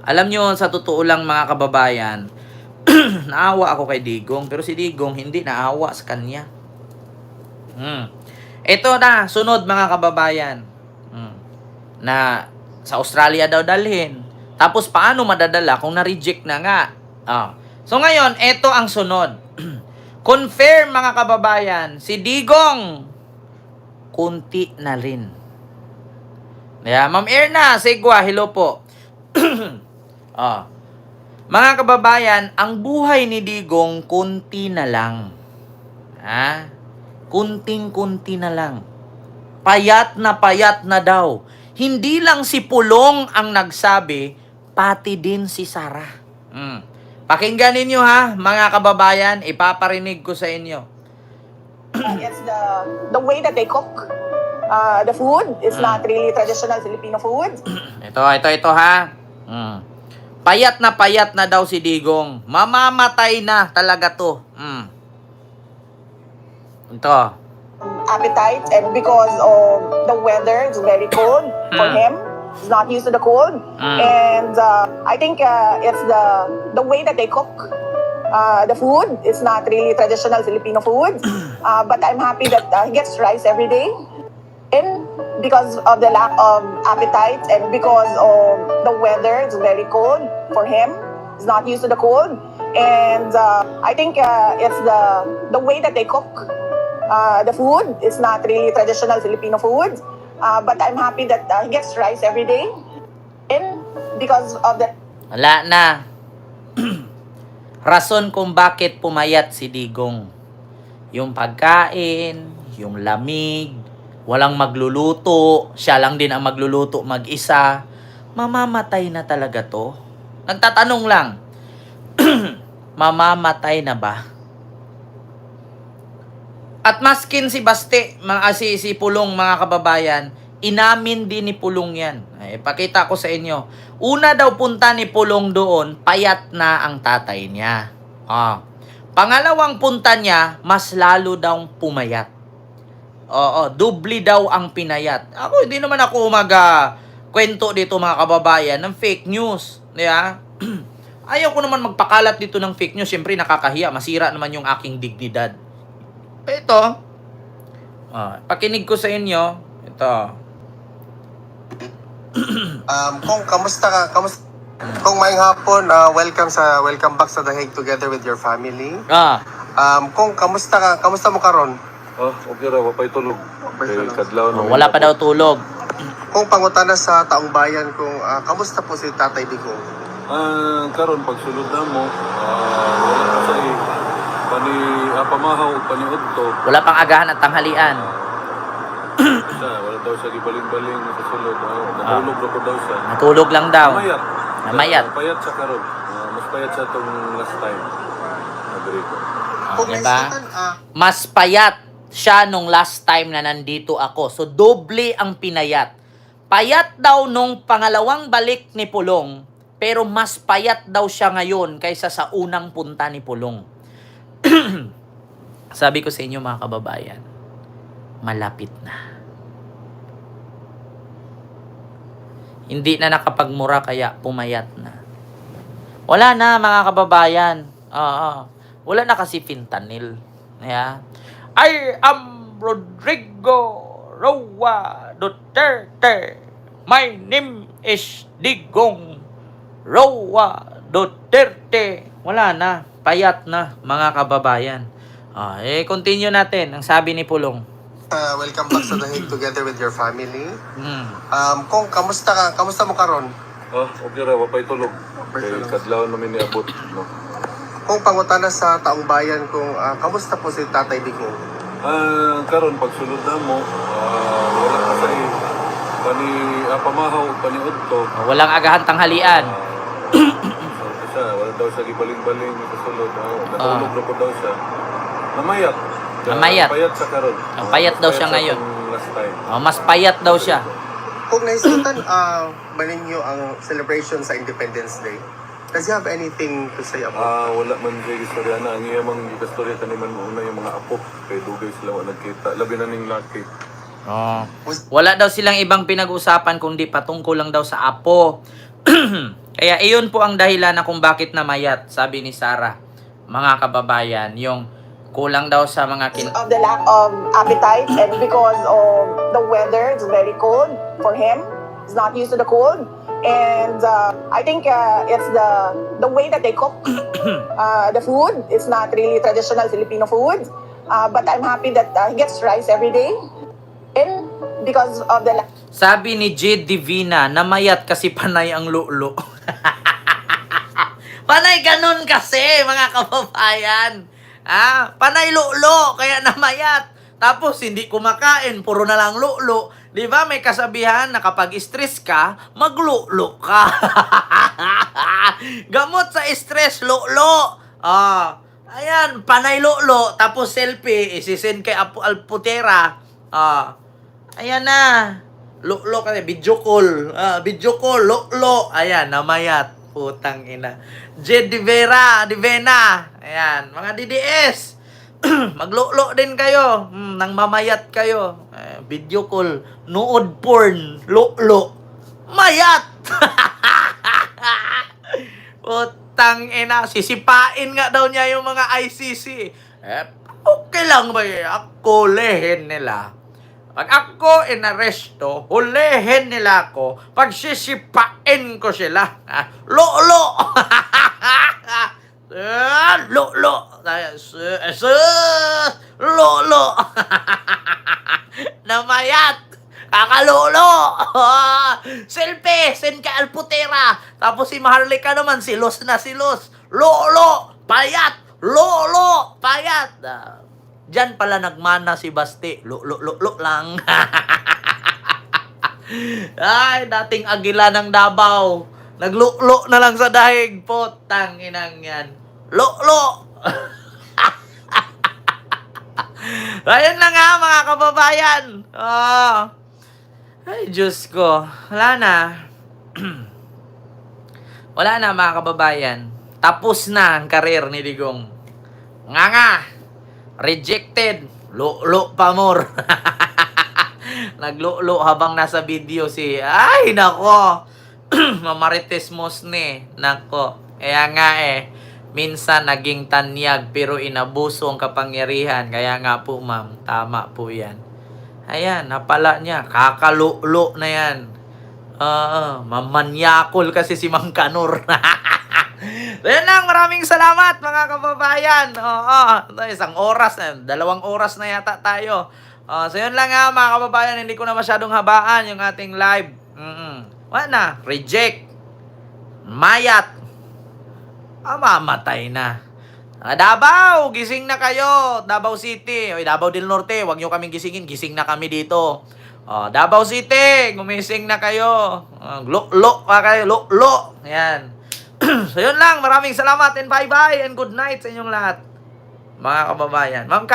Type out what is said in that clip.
Alam nyo, sa totoo lang mga kababayan, naawa ako kay Digong, pero si Digong hindi naawa sa kanya. Ito na, sunod mga kababayan. Na sa Australia daw dalhin. Tapos paano madadala kung na-reject na nga? So ngayon, ito ang sunod. Confirm mga kababayan, si Digong, kunti na rin. Ma'am Erna, Segwa, hello po. Mga kababayan, ang buhay ni Digong, kunti na lang. Kunting-kunti na lang. Payat na daw. Hindi lang si Pulong ang nagsabi, pati din si Sara. Pakinggan ninyo ha, mga kababayan, ipaparinig ko sa inyo. It's the way that they cook the food. It's not really traditional Filipino food. Ito ha. Payat na daw si Digong. Mamamatay na talaga to. Ito. Appetite, and because of the weather, it's very cold for him. He's not used to the cold, and I think it's the way that they cook the food. It's not really traditional Filipino food, but I'm happy that he gets rice every day. And because of the lack of appetite and because of the weather, it's very cold for him. He's not used to the cold, and I think it's the way that they cook the food. It's not really traditional Filipino food, but I'm happy that he gets rice every day. And because of the... Wala na. Rason kung bakit pumayat si Digong. Yung pagkain, yung lamig, walang magluluto, siya lang din ang magluluto mag-isa. Mamamatay na talaga to? Nagtatanong lang. Mamamatay na ba? At maskin si Baste, si Pulong mga kababayan, inamin din ni Pulong yan. Pakita ko sa inyo. Una daw punta ni Pulong doon, payat na ang tatay niya. Pangalawang punta niya, mas lalo daw pumayat. Dubli daw ang pinayat. Hindi naman ako kwento dito mga kababayan ng fake news. Ayaw ko naman magpakalat dito ng fake news. Siyempre nakakahiya, masira naman yung aking dignidad. Ito, pakinig ko sa inyo. Ito. Kung kamusta ka? Kung maayong hapon, welcome back sa The Hague together with your family. Kung kamusta ka? Kamusta mo karon? Okay ra, wapay tulog. Kay kadlaw na. Wala pa daw tulog. Kung pangutana sa taong bayan, kung kamusta po si Tatay Digong? Karon pagsulod na mo, wala pa sa pamahaw paniud to. Wala pang agahan at tanghalian. Wala daw siya gibaling-baling sa sulod. Natulog na po daw siya. Natulog lang daw. Namayat. Payat siya karon. Mas payat siya tong last time. Agree. Kung Diba? naisutan, Mas payat siya nung last time na nandito ako. So, doble ang pinayat. Payat daw nung pangalawang balik ni Pulong, pero mas payat daw siya ngayon kaysa sa unang punta ni Pulong. Sabi ko sa inyo mga kababayan, malapit na. Hindi na nakapagmura kaya pumayat na. Wala na mga kababayan. Wala na kasi fentanyl. I am Rodrigo Roa Duterte. My name is Digong Roa Duterte. Wala na. Payat na mga kababayan. Continue natin. Ang sabi ni Pulong. welcome back sa The Hague together with your family. Kung kamusta ka? Kamusta mo karon? Okay ra, wapay tulog. Kay kadlaw namin niabot. No? Kung pangutana sa taong bayan, kung kamusta po si Tatay Digong? Karon pagsulod na mo, wala pa sa pamahaw paniud to. Walang agahan tanghalian. Wala daw siya gibaling-baling sa sulod. Natulog na po daw siya. Namayat. Payat siya karon. Payat daw siya ngayon. Last time. Mas payat daw siya. Kung naisutan ba ninyo ang celebration sa Independence Day, does you have anything to say about Wala man dyan istorya na. Ang iyamang istorya kaniman muna yung mga apo. Kay dugay sila wala nagkita. Labi na ning laki. Wala daw silang ibang pinag-usapan kundi patungkol lang daw sa apo. Kaya iyon po ang dahilan na kung bakit namayat, sabi ni Sarah. Mga kababayan, yung kulang daw sa mga Of the lack of appetite and because of the weather, it's very cold for him. He's not used to the cold. And I think it's the way that they cook the food. It's not really traditional Filipino food. But I'm happy that he gets rice every day. And because of the Sabi ni Jade Divina, namayat kasi panay ang lulo. Panay ganun kasi, mga kababayan. Panay lulo, kaya namayat. Tapos hindi kumakain, puro na lang lulo. Di ba may kasabihan na kapag stress ka, maglulo ka. Gamot sa stress, lulo. Ayan, panay lulo. Tapos selfie, isisend kay Alputera. Ayan na. Lulo kasi, video call. Video call, lulo. Ayan, namayat. Putang ina. Jed Divena. Ayan, mga DDS. Maglulo din kayo. Nang mamayat kayo. Video call. Nood porn. Lulo. Mayat. Putang ina. Sisipain nga daw niya yung mga ICC. Okay lang ba yun? Ako lehen nila. Pag ako inaresto, hulihin nila ako. Pag sisipain ko sila. Lulo. Lulo. Lulo. Namayat. Kakalulo. Selfie. Send ka Alputera. Tapos si Maharlika naman, silos na silos. Lulo. Payat. Lulo. Payat. Diyan pala nagmana si Basti. Lulo lang. Ay, dating agila ng Davao. Naglulo na lang sa dahig. Potang inang yan. Lulo. Ayun na nga, mga kababayan. Ay, Diyos ko. Wala na. Wala na, mga kababayan. Tapos na ang karir ni Digong. Nga. Rejected. Lulo pa more. Naglulo habang nasa video si... Ay, nako. Mamarites Mosne. Nako. Kaya nga minsan naging tanyag pero inabuso ang kapangyarihan. Kaya nga po, ma'am. Tama po yan. Ayan, napala niya. Kakalulo na yan. Mamanyakol kasi si Mang Kanor. Ayan lang, maraming salamat mga kababayan. Isang oras na, 2 oras na yata tayo. So yun lang mga kababayan, hindi ko na masyadong habaan yung ating live. Wala na, reject. Mayat. Mamatay na. Davao, gising na kayo. Davao City. Davao del Norte, huwag nyo kaming gisingin. Gising na kami dito. Davao City, gumising na kayo. Lo pa kayo. Lo. Ayan. So yun lang, maraming salamat and bye-bye and good night sa inyong lahat. Mga kababayan. Ma'am